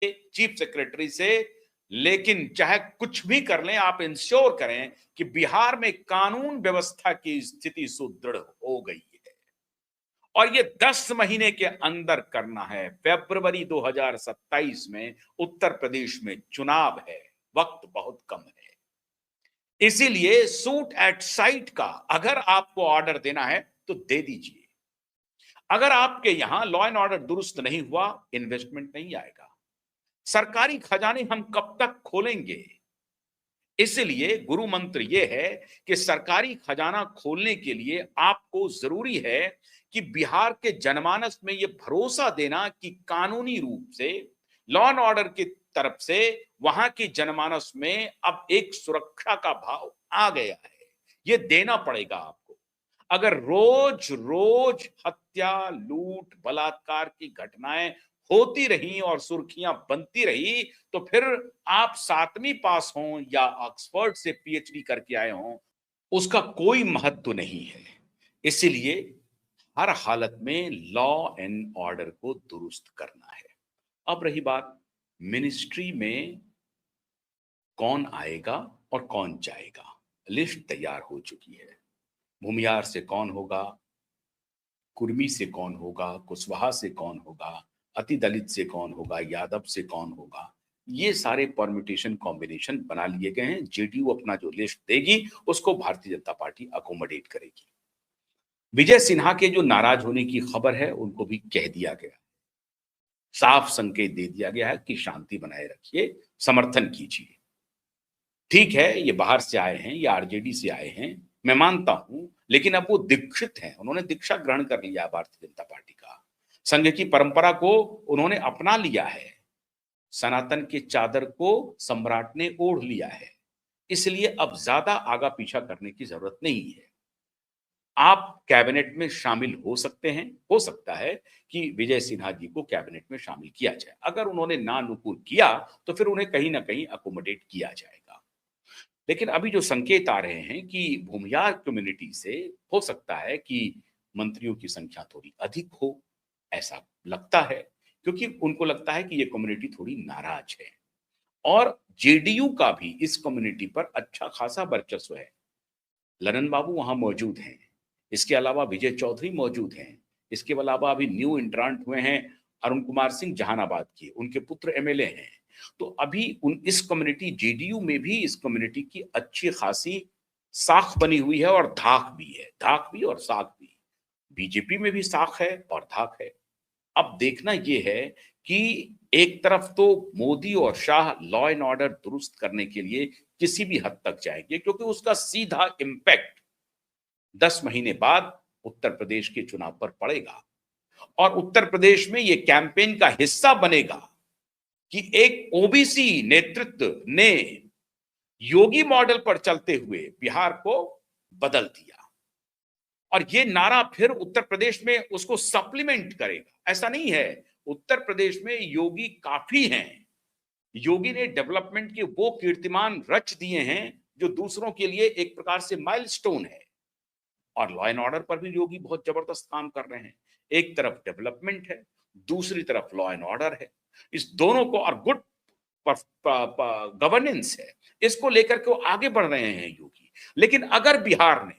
Chief secretary से, लेकिन चाहे कुछ भी कर लें, आप इंश्योर करें कि बिहार में कानून व्यवस्था की स्थिति सुदृढ़ हो गई है। और ये 10 महीने के अंदर करना है। फरवरी 2027 में उत्तर प्रदेश में चुनाव है, वक्त बहुत कम है। इसीलिए शूट एट साइट का अगर आपको ऑर्डर देना है तो दे दीजिए। अगर आपके यहां लॉ एंड ऑर्डर दुरुस्त नहीं हुआ, इन्वेस्टमेंट नहीं आएगा। सरकारी खजाने हम कब तक खोलेंगे? इसलिए गुरु मंत्र यह है कि सरकारी खजाना खोलने के लिए आपको जरूरी है कि बिहार के जनमानस में यह भरोसा देना कि कानूनी रूप से लॉ एंड ऑर्डर की तरफ से वहां की जनमानस में अब एक सुरक्षा का भाव आ गया है। यह देना पड़ेगा आपको। अगर रोज रोज हत्या, लूट, बलात्कार की घटनाएं होती रही और सुर्खियां बनती रही, तो फिर आप 7वीं पास हों या ऑक्सफोर्ड से पीएचडी करके आए हों, उसका कोई महत्व नहीं है। इसीलिए हर हालत में लॉ एंड ऑर्डर को दुरुस्त करना है। अब रही बात मिनिस्ट्री में कौन आएगा और कौन जाएगा, लिस्ट तैयार हो चुकी है। भूमियार से कौन होगा, कुर्मी से कौन होगा, कुशवाहा से कौन होगा, अति दलित से कौन होगा, यादव से कौन होगा, ये सारे परम्यूटेशन कॉम्बिनेशन बना लिए गए हैं। जेडीयू अपना जो लिस्ट देगी उसको भारतीय जनता पार्टी अकोमोडेट करेगी। विजय सिन्हा के जो नाराज होने की खबर है उनको भी कह दिया गया, साफ संकेत दे दिया गया है कि शांति बनाए रखिए, समर्थन कीजिए। ठीक है, ये बाहर से आए हैं, ये आरजेडी से आए हैं, मैं मानता हूं, लेकिन अब वो दीक्षित हैं, उन्होंने दीक्षा ग्रहण कर लिया है भारतीय जनता पार्टी का। संघ की परंपरा को उन्होंने अपना लिया है। सनातन के चादर को सम्राट ने ओढ़ लिया है। इसलिए अब ज्यादा आगा पीछा करने की जरूरत नहीं है। आप कैबिनेट में शामिल हो सकते हैं, हो सकता है कि विजय सिन्हा जी को कैबिनेट में शामिल किया जाए। अगर उन्होंने ना नुकुर किया तो फिर उन्हें कहीं ना कहीं अकोमोडेट किया जाएगा। लेकिन अभी जो संकेत आ रहे हैं कि भूमियार कम्युनिटी से हो सकता है कि मंत्रियों की संख्या थोड़ी अधिक हो, ऐसा लगता है, क्योंकि उनको लगता है कि ये कम्युनिटी थोड़ी नाराज है। और जेडीयू का भी इस कम्युनिटी पर अच्छा खासा वर्चस्व है। ललन बाबू वहां मौजूद हैं, इसके अलावा विजय चौधरी मौजूद हैं, इसके अलावा अभी न्यू इंट्रांट हुए हैं अरुण कुमार सिंह जहानाबाद के, उनके पुत्र एमएलए हैं। तो अभी उन इस कम्युनिटी जेडीयू में भी इस कम्युनिटी की अच्छी खासी साख बनी हुई है और धाक भी है, धाक भी और साख भी। बीजेपी में भी साख है और धाक है। अब देखना यह है कि एक तरफ तो मोदी और शाह लॉ एंड ऑर्डर दुरुस्त करने के लिए किसी भी हद तक जाएंगे, क्योंकि उसका सीधा इंपैक्ट 10 महीने बाद उत्तर प्रदेश के चुनाव पर पड़ेगा। और उत्तर प्रदेश में यह कैंपेन का हिस्सा बनेगा कि एक ओबीसी नेतृत्व ने योगी मॉडल पर चलते हुए बिहार को बदल दिया। और यह नारा फिर उत्तर प्रदेश में उसको सप्लीमेंट करेगा। ऐसा नहीं है, उत्तर प्रदेश में योगी काफी हैं। योगी ने डेवलपमेंट के वो कीर्तिमान रच दिए हैं जो दूसरों के लिए एक प्रकार से माइलस्टोन है। और लॉ एंड ऑर्डर पर भी योगी बहुत जबरदस्त काम कर रहे हैं। एक तरफ डेवलपमेंट है, दूसरी तरफ लॉ एंड ऑर्डर है। इस दोनों को और गुड गवर्नेंस है, इसको लेकर के वो आगे बढ़ रहे हैं योगी। लेकिन अगर बिहार ने,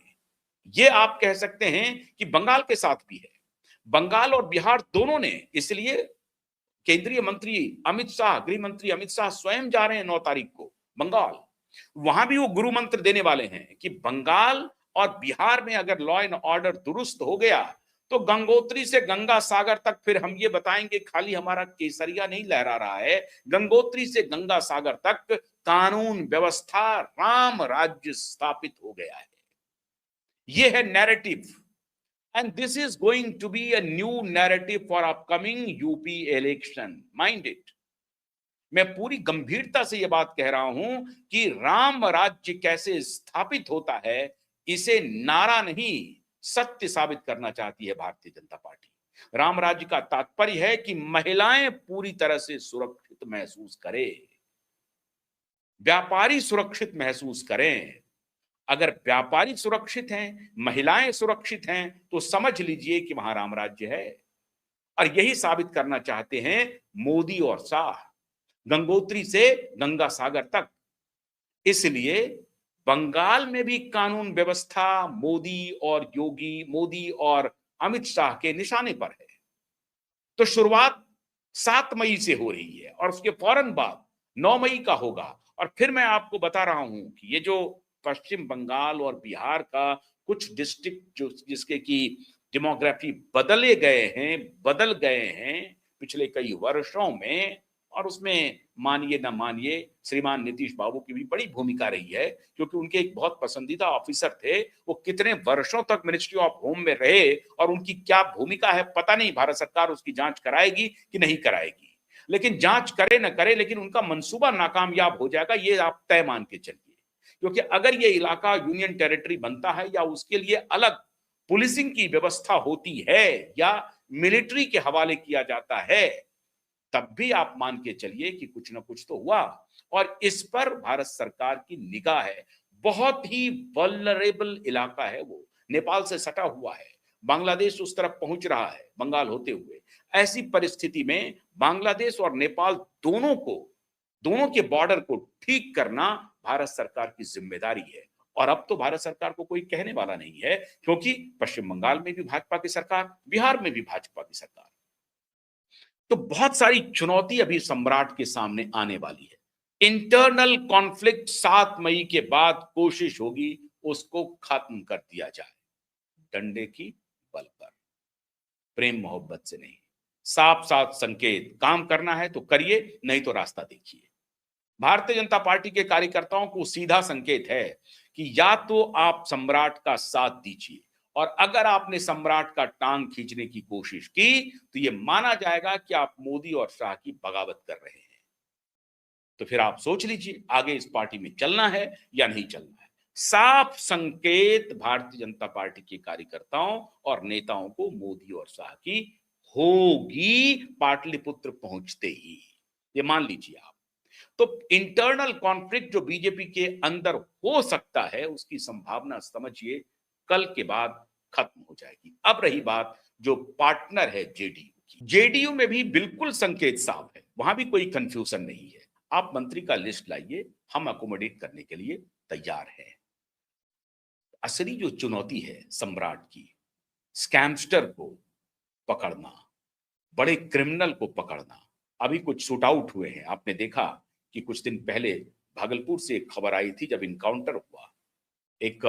ये आप कह सकते हैं कि बंगाल के साथ भी है, बंगाल और बिहार दोनों ने, इसलिए केंद्रीय मंत्री अमित शाह, गृह मंत्री अमित शाह स्वयं जा रहे हैं 9 तारीख को बंगाल। वहां भी वो गुरु मंत्र देने वाले हैं कि बंगाल और बिहार में अगर लॉ एंड ऑर्डर दुरुस्त हो गया तो गंगोत्री से गंगा सागर तक फिर हम ये बताएंगे खाली हमारा केसरिया नहीं लहरा रहा है, गंगोत्री से गंगा सागर तक कानून व्यवस्था, राम राज्य स्थापित हो गया है। ये है narrative, and this is going to be a new narrative for upcoming UP election. Mind it. मैं पूरी गंभीरता से यह बात कह रहा हूं कि राम राज्य कैसे स्थापित होता है, इसे नारा नहीं सत्य साबित करना चाहती है भारतीय जनता पार्टी। राम राज्य का तात्पर्य है कि महिलाएं पूरी तरह से सुरक्षित महसूस करें, व्यापारी सुरक्षित महसूस करें। अगर व्यापारी सुरक्षित हैं, महिलाएं सुरक्षित हैं, तो समझ लीजिए कि वहां राम राज्य है। और यही साबित करना चाहते हैं मोदी और शाह। गंगोत्री से गंगा सागर तक। इसलिए बंगाल में भी कानून व्यवस्था मोदी और योगी, मोदी और अमित शाह के निशाने पर है। तो शुरुआत 7 मई से हो रही है और उसके फौरन बाद 9 मई का होगा। और फिर मैं आपको बता रहा हूं कि ये जो पश्चिम बंगाल और बिहार का कुछ डिस्ट्रिक्ट जो जिसके की डेमोग्राफी बदल गए हैं पिछले कई वर्षों में, और उसमें मानिए ना मानिए श्रीमान नीतीश बाबू की भी बड़ी भूमिका रही है, क्योंकि उनके एक बहुत पसंदीदा ऑफिसर थे। वो कितने वर्षों तक मिनिस्ट्री ऑफ होम में रहे और उनकी क्या भूमिका है पता नहीं। भारत सरकार उसकी जांच कराएगी कि नहीं कराएगी, लेकिन जांच करे न करे, लेकिन उनका मंसूबा नाकामयाब हो जाएगा, ये आप तय मान के चलिए। क्योंकि अगर ये इलाका यूनियन टेरिटरी बनता है या उसके लिए अलग पुलिसिंग की व्यवस्था होती है या मिलिट्री के हवाले किया जाता है, तब भी आप मान के चलिए कि कुछ ना कुछ तो हुआ। और इस पर भारत सरकार की निगाह है। बहुत ही वल्नरेबल इलाका है वो, नेपाल से सटा हुआ है, बांग्लादेश उस तरफ पहुंच रहा है बंगाल होते हुए। ऐसी परिस्थिति में बांग्लादेश और नेपाल दोनों के बॉर्डर को ठीक करना भारत सरकार की जिम्मेदारी है। और अब तो भारत सरकार को कोई कहने वाला नहीं है, क्योंकि पश्चिम बंगाल में भी भाजपा की सरकार, बिहार में भी भाजपा की सरकार। तो बहुत सारी चुनौती अभी सम्राट के सामने आने वाली है। इंटरनल कॉन्फ्लिक्ट 7 मई के बाद कोशिश होगी उसको खत्म कर दिया जाए, डंडे की बल पर, प्रेम मोहब्बत से नहीं। साफ साफ संकेत, काम करना है तो करिए, नहीं तो रास्ता देखिए। भारतीय जनता पार्टी के कार्यकर्ताओं को सीधा संकेत है कि या तो आप सम्राट का साथ दीजिए, और अगर आपने सम्राट का टांग खींचने की कोशिश की तो यह माना जाएगा कि आप मोदी और शाह की बगावत कर रहे हैं। तो फिर आप सोच लीजिए आगे इस पार्टी में चलना है या नहीं चलना है। साफ संकेत भारतीय जनता पार्टी के कार्यकर्ताओं और नेताओं को मोदी और शाह की होगी पाटलिपुत्र पहुंचते ही, ये मान लीजिए आप। तो इंटरनल कॉन्फ्लिक्ट जो बीजेपी के अंदर हो सकता है उसकी संभावना समझिए कल के बाद खत्म हो जाएगी। अब रही बात जो पार्टनर है जेडीयू की, जेडीयू में भी बिल्कुल संकेत साफ है, वहां भी कोई कंफ्यूजन नहीं है। आप मंत्री का लिस्ट लाइए, हम अकोमोडेट करने के लिए तैयार हैं। असली जो चुनौती है सम्राट की, स्कैमस्टर को पकड़ना, बड़े क्रिमिनल को पकड़ना। अभी कुछ शूट आउट हुए हैं, आपने देखा कि कुछ दिन पहले भागलपुर से एक खबर आई थी जब इनकाउंटर हुआ, एक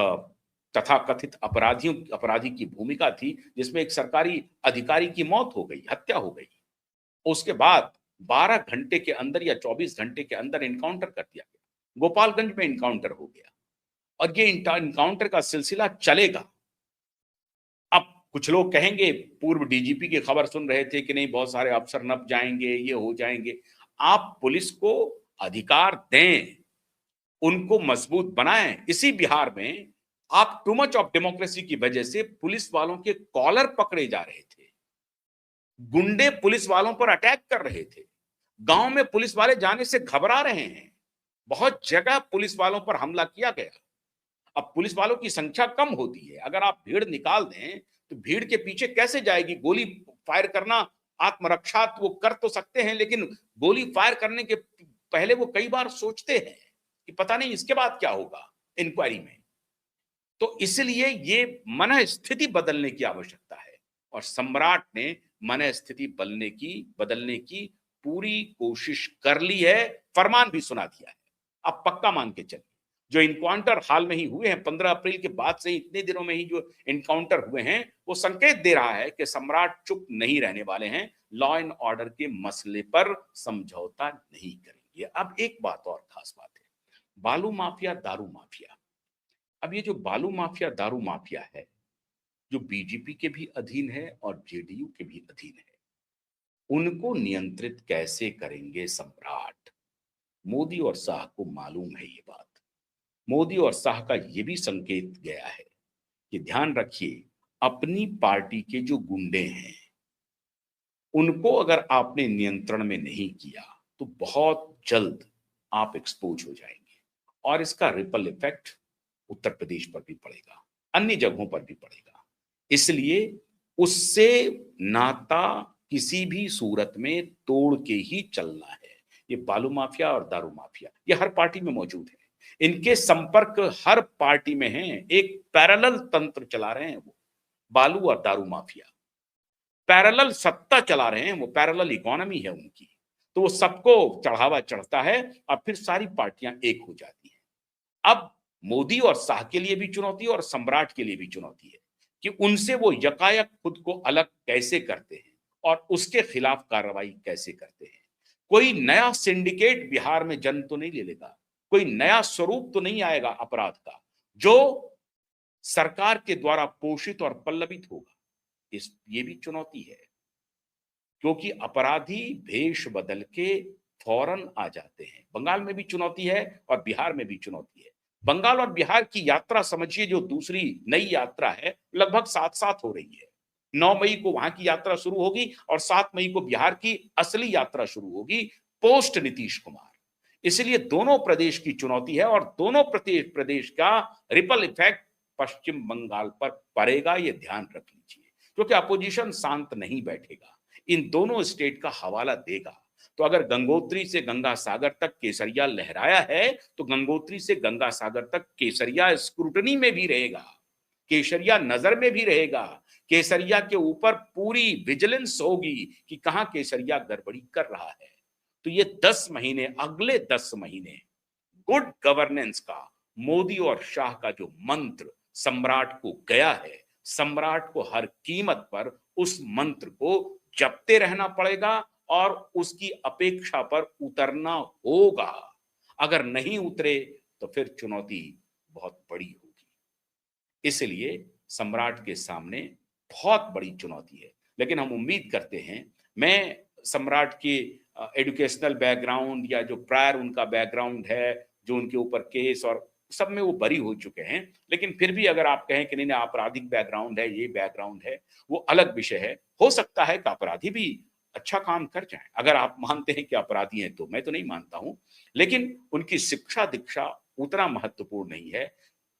तथाकथित अपराधी की भूमिका थी जिसमें एक सरकारी अधिकारी की मौत हो गई, हत्या हो गई। उसके बाद 12 घंटे के अंदर या 24 घंटे के अंदर इनकाउंटर कर दिया गया, गोपालगंज में इनकाउंटर हो गया, और ये इनकाउंटर का सिलसिला चलेगा। अब कुछ लोग कहेंगे पूर्व डीजीपी की खबर सुन रहे थे कि नहीं बहुत सारे अफसर नप जाएंगे, ये हो जाएंगे। आप पुलिस को अधिकार दें, उनको मजबूत बनाएं। इसी बिहार में आप टू मच ऑफ डेमोक्रेसी की वजह से पुलिस वालों के कॉलर पकड़े जा रहे थे, गुंडे पुलिस वालों पर अटैक कर रहे थे, गांव में पुलिस वाले जाने से घबरा रहे हैं, बहुत जगह पुलिस वालों पर हमला किया गया। अब पुलिस वालों की संख्या कम होती है, अगर आप भीड़ निकाल दें तो भीड़ के पीछे कैसे जाएगी? गोली फायर करना आत्मरक्षा वो कर तो सकते हैं, लेकिन गोली फायर करने के पहले वो कई बार सोचते हैं कि पता नहीं इसके बाद क्या होगा इंक्वायरी में। तो इसलिए ये मन स्थिति बदलने की आवश्यकता है, और सम्राट ने मन स्थिति बदलने की पूरी कोशिश कर ली है, फरमान भी सुना दिया है। अब पक्का मान के चलिए जो इनकाउंटर हाल में ही हुए हैं, 15 अप्रैल के बाद से इतने दिनों में ही जो इनकाउंटर हुए हैं, वो संकेत दे रहा है कि सम्राट चुप नहीं रहने वाले हैं, लॉ एंड ऑर्डर के मसले पर समझौता नहीं करेंगे। अब एक बात और खास बात है, बालू माफिया, दारू माफिया। अब ये जो बालू माफिया, दारू माफिया है, जो बीजेपी के भी अधीन है और जेडीयू के भी अधीन है, उनको नियंत्रित कैसे करेंगे सम्राट? मोदी और शाह को मालूम है ये बात। मोदी और शाह का ये भी संकेत गया है कि ध्यान रखिए, अपनी पार्टी के जो गुंडे हैं उनको अगर आपने नियंत्रण में नहीं किया तो बहुत जल्द आप एक्सपोज हो जाएंगे, और इसका रिपल इफेक्ट उत्तर प्रदेश पर भी पड़ेगा, अन्य जगहों पर भी पड़ेगा। इसलिए उससे नाता किसी भी सूरत में तोड़ के ही चलना है। ये बालू माफिया और दारू माफिया ये हर पार्टी में मौजूद है। इनके संपर्क हर पार्टी में हैं। एक पैरेलल तंत्र चला रहे हैं वो, बालू और दारू माफिया पैरेलल सत्ता चला रहे हैं, वो पैरेलल इकोनॉमी है उनकी। तो वो सबको चढ़ावा चढ़ता है और फिर सारी पार्टियां एक हो जाती हैं। अब मोदी और शाह के लिए भी चुनौती है और सम्राट के लिए भी चुनौती है कि उनसे वो यकायक खुद को अलग कैसे करते हैं और उसके खिलाफ कार्रवाई कैसे करते हैं। कोई नया सिंडिकेट बिहार में जन्म तो नहीं ले लेगा, कोई नया स्वरूप तो नहीं आएगा अपराध का जो सरकार के द्वारा पोषित और पल्लवित होगा। ये भी चुनौती है क्योंकि अपराधी भेष बदल के फौरन आ जाते हैं। बंगाल में भी चुनौती है और बिहार में भी चुनौती है। बंगाल और बिहार की यात्रा समझिए जो दूसरी नई यात्रा है, लगभग साथ साथ हो रही है। 9 मई को वहां की यात्रा शुरू होगी और 7 मई को बिहार की असली यात्रा शुरू होगी पोस्ट नीतीश कुमार। इसलिए दोनों प्रदेश की चुनौती है और दोनों प्रदेश का रिपल इफेक्ट पश्चिम बंगाल पर पड़ेगा, ये ध्यान रख लीजिए, क्योंकि अपोजिशन शांत नहीं बैठेगा, इन दोनों स्टेट का हवाला देगा। तो अगर गंगोत्री से गंगा सागर तक केसरिया लहराया है तो गंगोत्री से गंगा सागर तक केसरिया स्क्रूटनी में भी रहेगा, केसरिया नजर में भी रहेगा, केसरिया के ऊपर पूरी विजिलेंस होगी कि कहां केसरिया गड़बड़ी कर रहा है। तो ये 10 महीने, अगले 10 महीने गुड गवर्नेंस का मोदी और शाह का जो मंत्र सम्राट को गया है, सम्राट को हर कीमत पर उस मंत्र को जपते रहना पड़ेगा और उसकी अपेक्षा पर उतरना होगा। अगर नहीं उतरे तो फिर चुनौती बहुत बड़ी होगी। इसलिए सम्राट के सामने बहुत बड़ी चुनौती है, लेकिन हम उम्मीद करते हैं, मैं सम्राट के एजुकेशनल बैकग्राउंड या जो प्रायर उनका बैकग्राउंड है, जो उनके ऊपर केस और सब में वो बरी हो चुके हैं, लेकिन फिर भी अगर आप कहें कि नहीं आपराधिक बैकग्राउंड है, ये बैकग्राउंड है, वो अलग विषय है। हो सकता है कि अपराधी भी अच्छा काम कर जाए, अगर आप मानते हैं कि अपराधी हैं तो, मैं तो नहीं मानता हूं, लेकिन उनकी शिक्षा दीक्षा उतना महत्वपूर्ण नहीं है।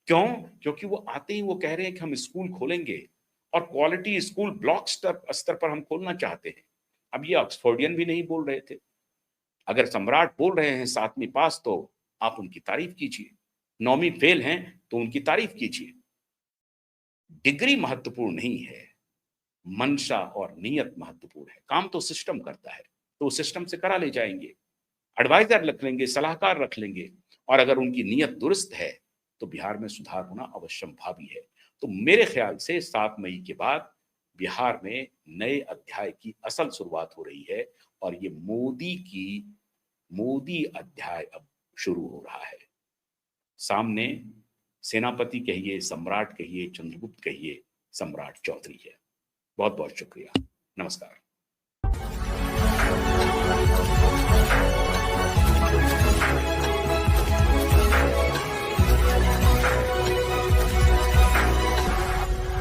क्यों? क्योंकि वो आते ही वो कह रहे हैं कि हम स्कूल खोलेंगे और क्वालिटी स्कूल ब्लॉक स्तर पर हम खोलना चाहते हैं। अब ये ऑक्सफोर्डियन भी नहीं बोल रहे थे। अगर सम्राट बोल रहे हैं 7वीं पास तो आप उनकी तारीफ कीजिए, 9वीं फेल हैं तो उनकी तारीफ कीजिए। डिग्री महत्वपूर्ण नहीं है, मंशा और नियत महत्वपूर्ण है। काम तो सिस्टम करता है, तो सिस्टम से करा ले जाएंगे, एडवाइजर रख लेंगे, सलाहकार रख लेंगे, और अगर उनकी नियत दुरुस्त है तो बिहार में सुधार होना अवश्यंभावी है। तो मेरे ख्याल से 7 मई के बाद बिहार में नए अध्याय की असल शुरुआत हो रही है और ये मोदी अध्याय अब शुरू हो रहा है। सामने सेनापति कहिए, सम्राट कहिए, चंद्रगुप्त कहिए, सम्राट चौधरी है। बहुत बहुत शुक्रिया। नमस्कार।